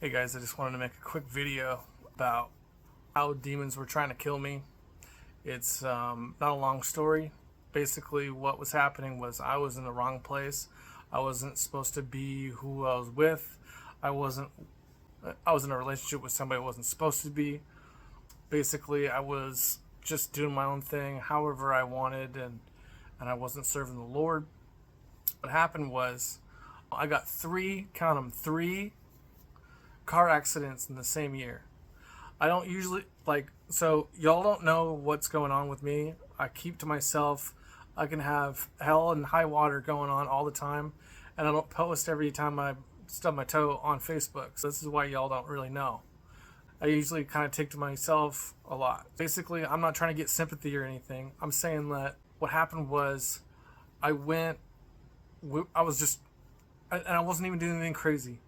Hey guys, I just wanted to make a quick video about how demons were trying to kill me. It's not a long story. Basically, what was happening was I was in the wrong place. I wasn't supposed to be who I was with. I was in a relationship with somebody I wasn't supposed to be. Basically, I was just doing my own thing however I wanted, and I wasn't serving the Lord. What happened was I got three car accidents in the same year. I don't usually so y'all don't know what's going on with me. I keep to myself. I can have hell and high water going on all the time, and I don't post every time I stub my toe on Facebook. So this is why y'all don't really know. I usually kind of take to myself a lot. Basically, I'm not trying to get sympathy or anything. I'm saying that what happened was I was just, and I wasn't even doing anything crazy.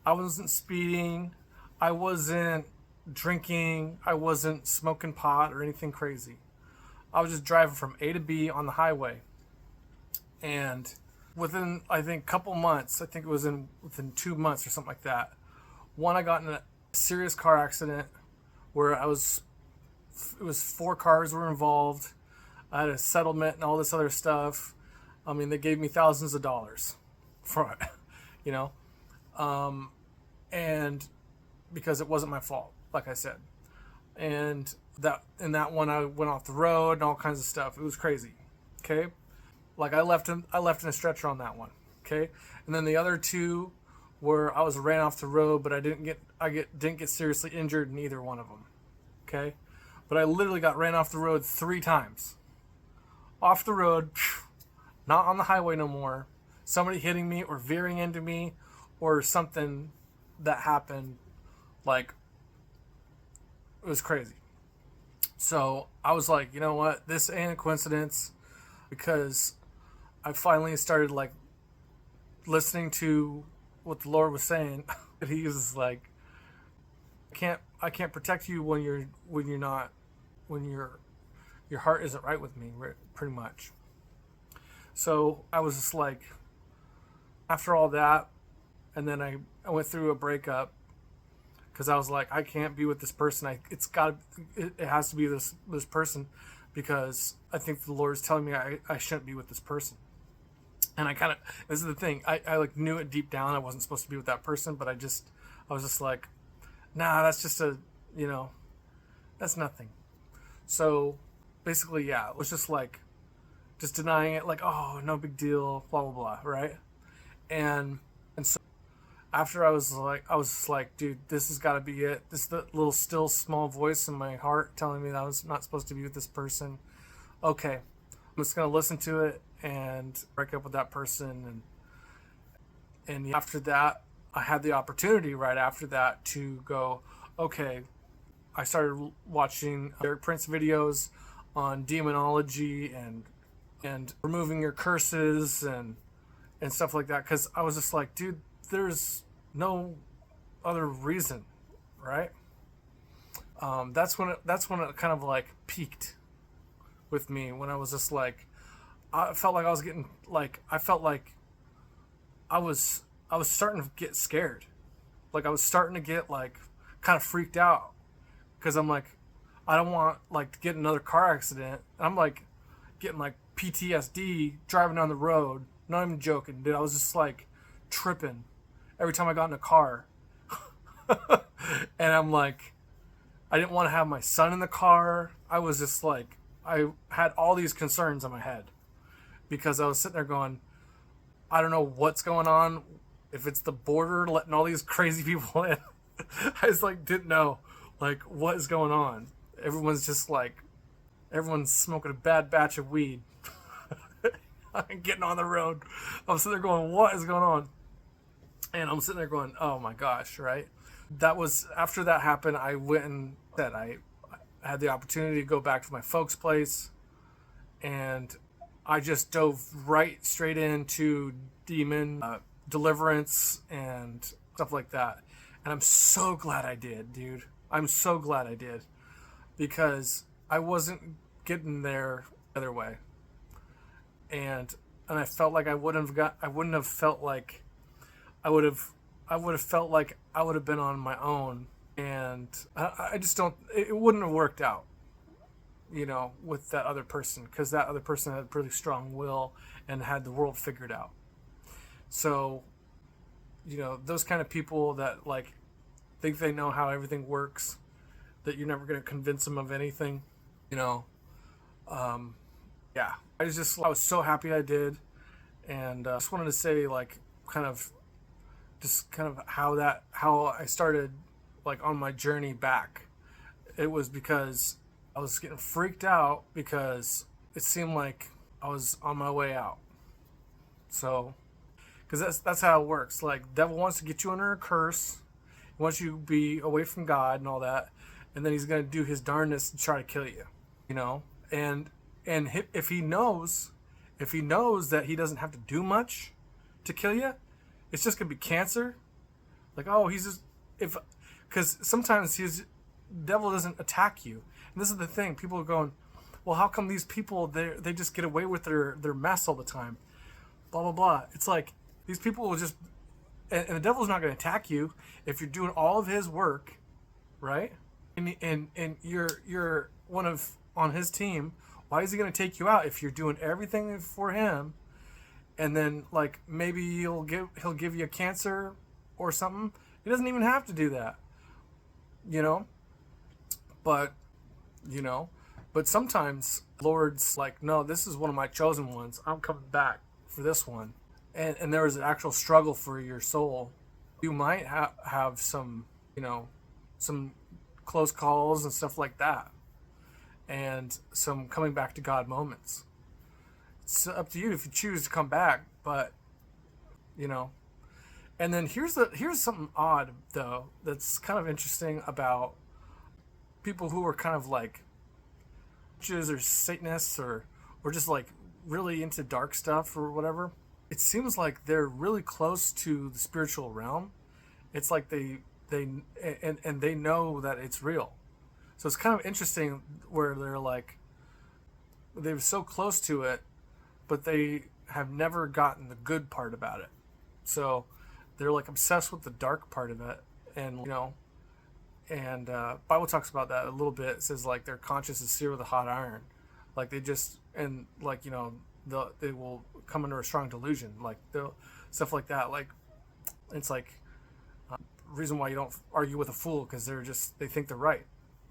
I wasn't speeding. I wasn't drinking. I wasn't smoking pot or anything crazy. I was just driving from A to B on the highway. And within, I think, couple months, I think it was within 2 months or something like that, I got in a serious car accident where it was 4 cars were involved. I had a settlement and all this other stuff. I mean, they gave me thousands of dollars for it, you know? And because it wasn't my fault, like I said. And that one I went off the road and all kinds of stuff. It was crazy. Okay? Like I left in a stretcher on that one. Okay? And then the other 2 where I was ran off the road, but I didn't get seriously injured in either one of them. Okay? But I literally got ran off the road 3 times. Off the road, not on the highway no more. Somebody hitting me or veering into me or something that happened. Like, it was crazy. So I was like, you know what, this ain't a coincidence, because I finally started like listening to what the Lord was saying. He was like, I can't protect you when your heart isn't right with me, pretty much. So I was just like, after all that, and then I went through a breakup because I was like, I can't be with this person. It has to be this person, because I think the Lord is telling me I shouldn't be with this person. And this is the thing, I like knew it deep down I wasn't supposed to be with that person, but I was just like, nah, that's just that's nothing. So basically, yeah, it was just like, just denying it, like, oh, no big deal, blah, blah, blah, right? And so after I was just like, dude, this has got to be it. This is the little still small voice in my heart telling me that I was not supposed to be with this person. Okay, I'm just going to listen to it and break up with that person. And after that, I had the opportunity right after that to go, okay, I started watching Derek Prince videos on demonology and removing your curses and stuff like that, because I was just like, dude, there's no other reason, right? That's when it kind of like peaked with me, when I was just like, I felt like I was getting like, I felt like I was starting to get scared. Like I was starting to get like kind of freaked out, because I'm like, I don't want like to get another car accident. I'm like getting like PTSD driving down the road. Not even joking, dude. I was just like tripping every time I got in a car. And I'm like, I didn't want to have my son in the car. I was just like, I had all these concerns in my head, because I was sitting there going, I don't know what's going on. If it's the border letting all these crazy people in. I just like didn't know like what is going on. Everyone's smoking a bad batch of weed. I'm getting on the road. I'm sitting there going, what is going on? And I'm sitting there going, oh my gosh, right? That was, after that happened, I went and said, I had the opportunity to go back to my folks' place, and I just dove right straight into demon deliverance and stuff like that. And I'm so glad I did, dude. I'm so glad I did, because I wasn't getting there the other way. And I felt like I wouldn't have felt like I would have I would have felt like I would have been on my own, and I just don't. It wouldn't have worked out, with that other person, because that other person had a pretty strong will and had the world figured out. So, those kind of people that like think they know how everything works, that you're never going to convince them of anything, you know. Yeah, I was so happy I did, and just wanted to say like kind of how I started like on my journey back. It was because I was getting freaked out because it seemed like I was on my way out. So, because that's how it works. Like, the devil wants to get you under a curse. He wants you to be away from God and all that, and then he's gonna do his darndest to try to kill you. You know, and if he knows that he doesn't have to do much to kill you, it's just gonna be cancer. Like, oh, he's just because sometimes devil doesn't attack you. And this is the thing. People are going, well, how come these people they just get away with their mess all the time? Blah blah blah. It's like these people will just, and the devil's not going to attack you if you're doing all of his work, right? And you're one of on his team. Why is he going to take you out if you're doing everything for him? And then like maybe he'll give you a cancer or something. He doesn't even have to do that, But sometimes Lord's like, no, this is one of my chosen ones. I'm coming back for this one. And there is an actual struggle for your soul. You might have some, some close calls and stuff like that. And some coming back to God moments. It's up to you if you choose to come back, but, And then here's something odd, though, that's kind of interesting about people who are kind of like witches or Satanists or just like really into dark stuff or whatever. It seems like they're really close to the spiritual realm. It's like they know that it's real. So it's kind of interesting where they're so close to it, but they have never gotten the good part about it. So they're like obsessed with the dark part of it, and Bible talks about that a little bit. It says like their conscience is seared with a hot iron, like they just they will come under a strong delusion, like stuff like that. Like it's like reason why you don't argue with a fool, because they think they're right,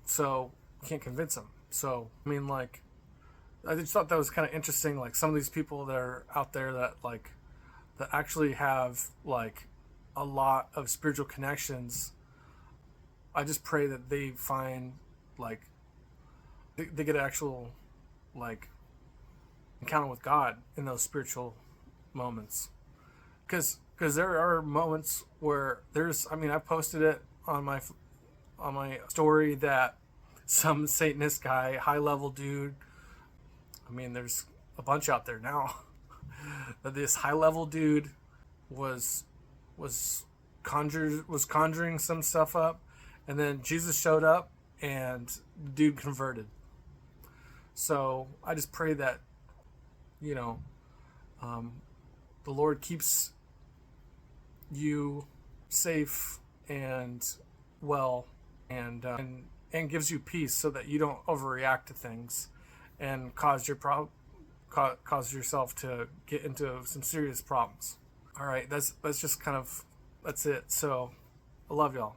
so you can't convince them. So I mean, like I just thought that was kind of interesting. Like some of these people that are out there that actually have like a lot of spiritual connections. I just pray that they find like they get an actual like encounter with God in those spiritual moments, because there are moments where I posted it on my story that some Satanist guy, high level dude, there's a bunch out there now, that this high level dude was conjuring some stuff up, and then Jesus showed up and the dude converted. So I just pray that the Lord keeps you safe and well, and gives you peace, so that you don't overreact to things and cause yourself to get into some serious problems. All right, that's it. So I love y'all.